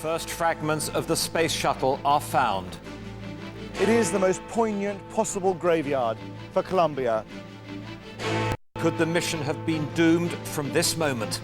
First fragments of the space shuttle are found. It is the most poignant possible graveyard for Columbia. Could the mission have been doomed from this moment?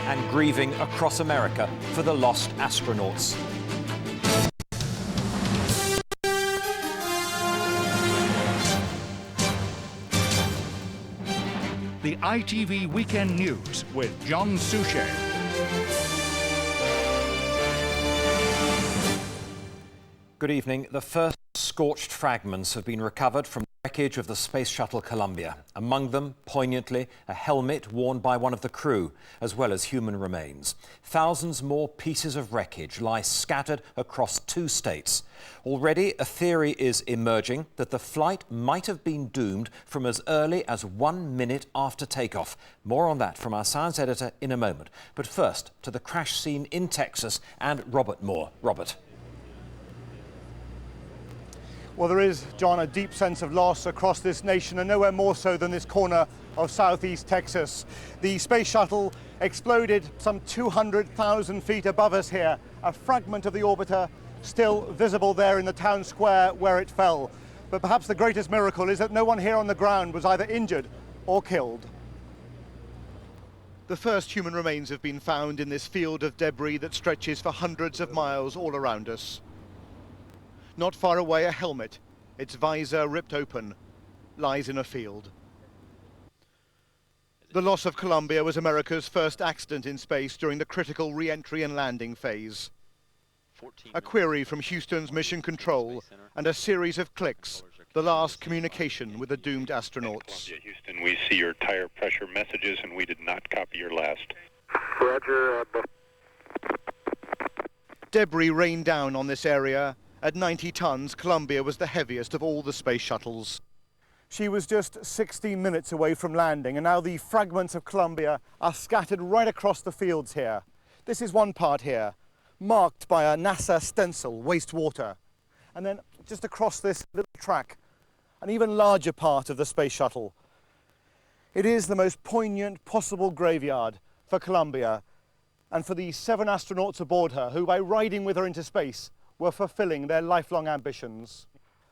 And grieving across America for the lost astronauts. The ITV Weekend News with John Suchet. Good evening. The first scorched fragments have been recovered from the wreckage of the Space Shuttle Columbia. Among them, poignantly, a helmet worn by one of the crew, as well as human remains. Thousands more pieces of wreckage lie scattered across 2 states. Already, a theory is emerging that the flight might have been doomed from as early as 1 minute after takeoff. More on that from our science editor in a moment. But first, to the crash scene in Texas and Robert Moore. Robert. Well, there is, John, a deep sense of loss across this nation, and nowhere more so than this corner of southeast Texas. The space shuttle exploded some 200,000 feet above us here. A fragment of the orbiter still visible there in the town square where it fell. But perhaps the greatest miracle is that no one here on the ground was either injured or killed. The first human remains have been found in this field of debris that stretches for hundreds of miles all around us. Not far away, a helmet, its visor ripped open, lies in a field. The loss of Columbia was America's first accident in space during the critical re-entry and landing phase. A query from Houston's Mission Control and a series of clicks, the last communication with the doomed astronauts. Columbia, Houston, we see your tire pressure messages and we did not copy your last. Roger. Debris rained down on this area. At 90 tons, Columbia was the heaviest of all the space shuttles. She was just 16 minutes away from landing, and now the fragments of Columbia are scattered right across the fields here. This is one part here, marked by a NASA stencil, wastewater. And then just across this little track, an even larger part of the space shuttle. It is the most poignant possible graveyard for Columbia and for the 7 astronauts aboard her who, by riding with her into space, were fulfilling their lifelong ambitions.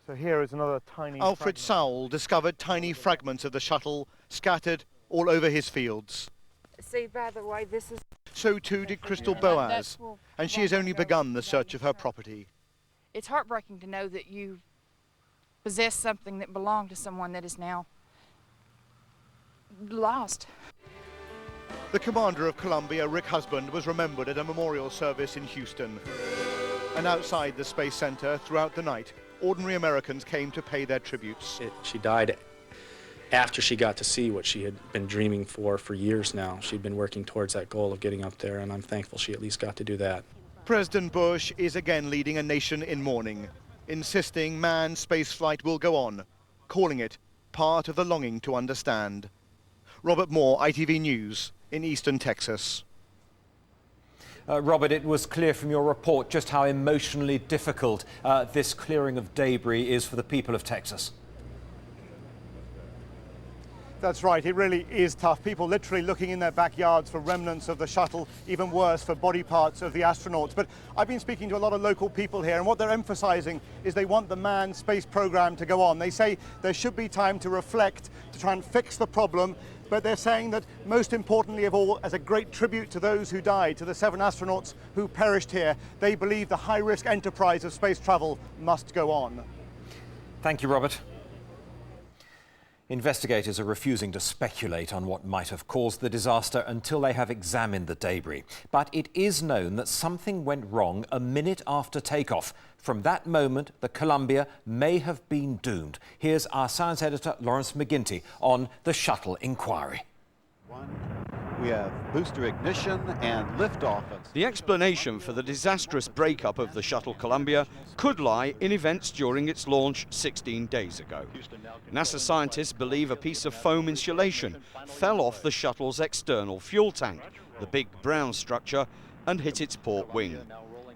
So here is another tiny Alfred Sowell discovered tiny fragments of the shuttle scattered all over his fields. See, by the way, this is... So too did Crystal Boaz, and she has only begun the search of her property. It's heartbreaking to know that you possess something that belonged to someone that is now lost. The commander of Columbia, Rick Husband, was remembered at a memorial service in Houston. And outside the Space Center, throughout the night, ordinary Americans came to pay their tributes. She died after she got to see what she had been dreaming for years now. She'd been working towards that goal of getting up there, and I'm thankful she at least got to do that. President Bush is again leading a nation in mourning, insisting manned spaceflight will go on, calling it part of the longing to understand. Robert Moore, ITV News, in Eastern Texas. Robert, it was clear from your report just how emotionally difficult this clearing of debris is for the people of Texas. That's right, it really is tough. People literally looking in their backyards for remnants of the shuttle, even worse for body parts of the astronauts. But I've been speaking to a lot of local people here, and what they're emphasizing is they want the manned space program to go on. They say there should be time to reflect, to try and fix the problem, but they're saying that most importantly of all, as a great tribute to those who died, to the 7 astronauts who perished here, they believe the high-risk enterprise of space travel must go on. Thank you, Robert. Investigators are refusing to speculate on what might have caused the disaster until they have examined the debris. But it is known that something went wrong a minute after takeoff. From that moment, the Columbia may have been doomed. Here's our science editor, Lawrence McGinty, on the shuttle inquiry. We have booster ignition and liftoff. The explanation for the disastrous breakup of the Shuttle Columbia could lie in events during its launch 16 days ago. NASA scientists believe a piece of foam insulation fell off the shuttle's external fuel tank, the big brown structure, and hit its port wing.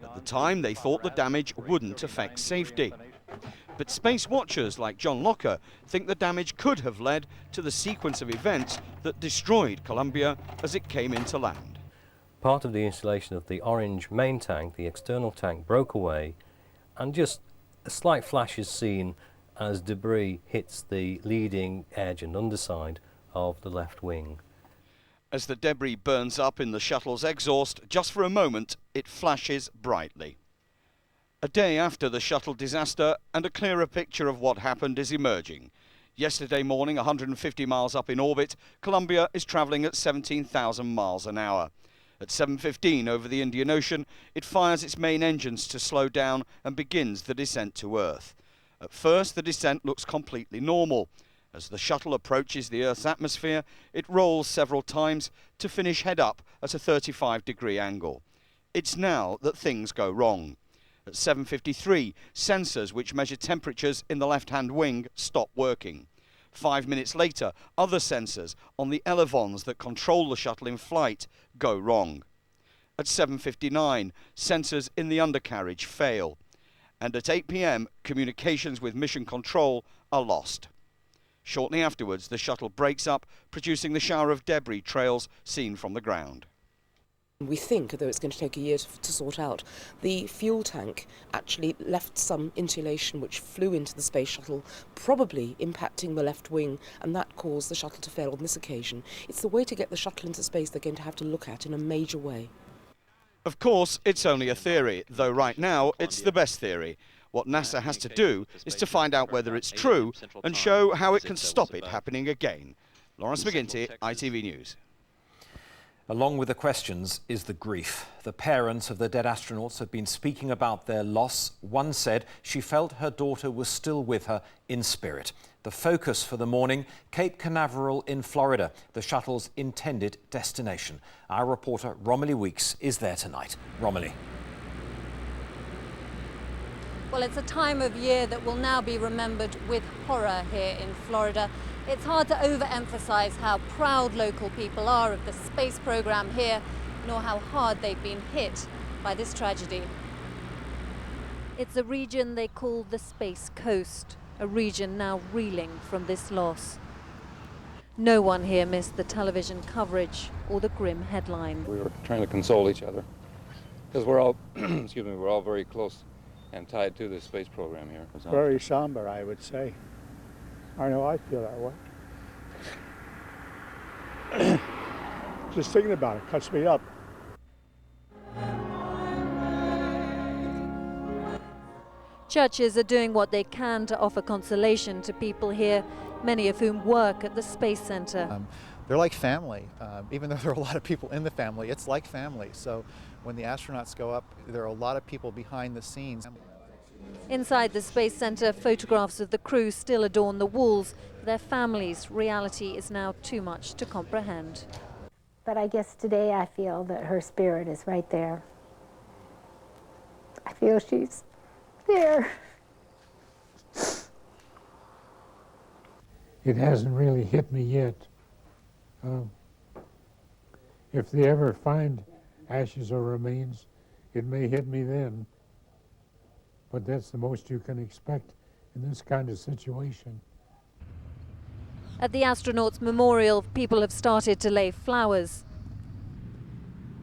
At the time, they thought the damage wouldn't affect safety. But space watchers like John Locker think the damage could have led to the sequence of events that destroyed Columbia as it came into land. part of the insulation of the orange main tank, the external tank, broke away, and just a slight flash is seen as debris hits the leading edge and underside of the left wing. As the debris burns up in the shuttle's exhaust, just for a moment, it flashes brightly. A day after the shuttle disaster, and a clearer picture of what happened is emerging. Yesterday morning, 150 miles up in orbit, Columbia is travelling at 17,000 miles an hour. At 7:15 over the Indian Ocean, it fires its main engines to slow down and begins the descent to Earth. At first, the descent looks completely normal. As the shuttle approaches the Earth's atmosphere, it rolls several times to finish head up at a 35-degree angle. It's now that things go wrong. At 7:53, sensors which measure temperatures in the left-hand wing stop working. 5 minutes later, other sensors on the elevons that control the shuttle in flight go wrong. At 7:59, sensors in the undercarriage fail. And at 8 p.m, communications with mission control are lost. Shortly afterwards, the shuttle breaks up, producing the shower of debris trails seen from the ground. We think, though it's going to take a year to sort out, the fuel tank actually left some insulation which flew into the space shuttle, probably impacting the left wing, and that caused the shuttle to fail on this occasion. It's the way to get the shuttle into space they're going to have to look at in a major way. Of course, it's only a theory, though right now it's the best theory. What NASA has to do is to find out whether it's true and show how it can stop it happening again. Lawrence McGinty, ITV News. Along with the questions is the grief. The parents of the dead astronauts have been speaking about their loss. One said she felt her daughter was still with her in spirit. The focus for the morning, Cape Canaveral in Florida, the shuttle's intended destination. Our reporter Romilly Weeks is there tonight. Romilly. Well, it's a time of year that will now be remembered with horror here in Florida. It's hard to overemphasize how proud local people are of the space program here, nor how hard they've been hit by this tragedy. It's a region they call the Space Coast, a region now reeling from this loss. No one here missed the television coverage or the grim headline. We were trying to console each other because we're all, excuse me, we're all very close and tied to the space program here. Very somber, I would say. I know I feel that way. Just thinking about it cuts me up. Churches are doing what they can to offer consolation to people here, many of whom work at the Space Center. They're like family. Even though there are a lot of people in the family, it's like family. So when the astronauts go up, there are a lot of people behind the scenes. Inside the Space Center, photographs of the crew still adorn the walls. For their families, reality is now too much to comprehend. But I guess today I feel that her spirit is right there. I feel she's there. It hasn't really hit me yet. If they ever find ashes or remains, it may hit me then. But that's the most you can expect in this kind of situation. At the astronauts' memorial, people have started to lay flowers.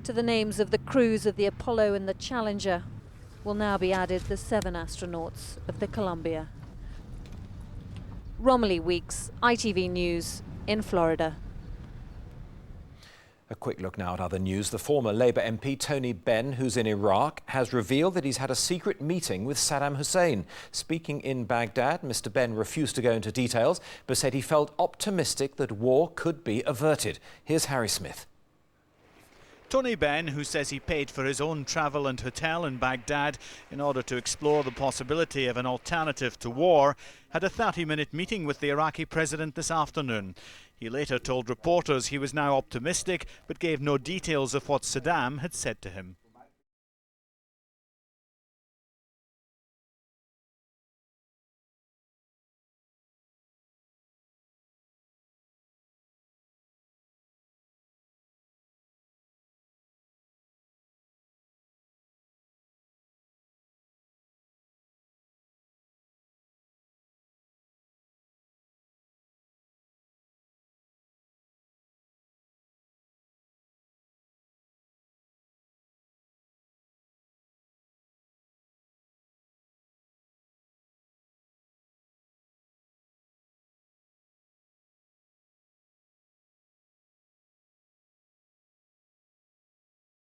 To the names of the crews of the Apollo and the Challenger will now be added the 7 astronauts of the Columbia. Romilly Weeks, ITV News in Florida. A quick look now at other news. The former Labour MP Tony Benn, who's in Iraq, has revealed that he's had a secret meeting with Saddam Hussein. Speaking in Baghdad, Mr. Benn refused to go into details, but said he felt optimistic that war could be averted. Here's Harry Smith. Tony Benn, who says he paid for his own travel and hotel in Baghdad in order to explore the possibility of an alternative to war, had a 30-minute meeting with the Iraqi president this afternoon. He later told reporters he was now optimistic, but gave no details of what Saddam had said to him.